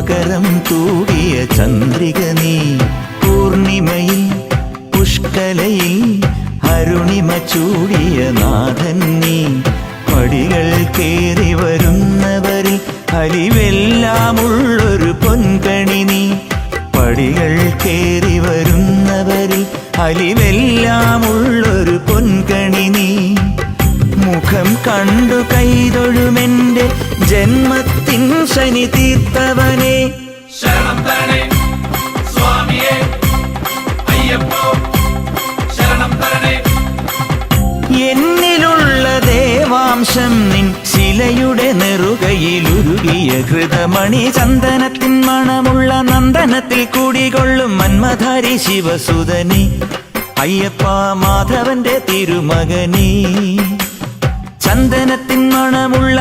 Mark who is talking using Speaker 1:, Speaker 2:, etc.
Speaker 1: മകരം തൂകിയ ചന്ദ്രിക നീ, പൂർണിമയിൽ പുഷ്കലയിൽ അരുണിമ ചൂടിയ നാഥൻ നീ, പടികൾ കേറി വരുന്നവരിൽ അലിവെല്ലാമുള്ളൊരു പൊൻകണി നീ, പടികൾ കേറി വരുന്നവരിൽ അലിവെല്ലാമുള്ളൊരു പൊൻകണി നീ, മുഖം കണ്ടു കൈതൊഴുമെന്റെ ജന്മത്തിൻ ശനി തീർത്തവനെ.
Speaker 2: ശരണം തരണേ സ്വാമിയേ അയ്യപ്പോ, ശരണം തരണേ.
Speaker 1: എന്നിലുള്ള ദേവാംശം നിൻ ശിലയുടെ നെറുകയിലുരുകിയ ഹൃതമണി, ചന്ദനത്തിൻ മണമുള്ള നന്ദനത്തിൽ കൂടികൊള്ളും മന്മധാരി ശിവസുതനി, അയ്യപ്പ മാധവന്റെ തിരുമകനീ. ചന്ദനത്തിൻ മണമുള്ള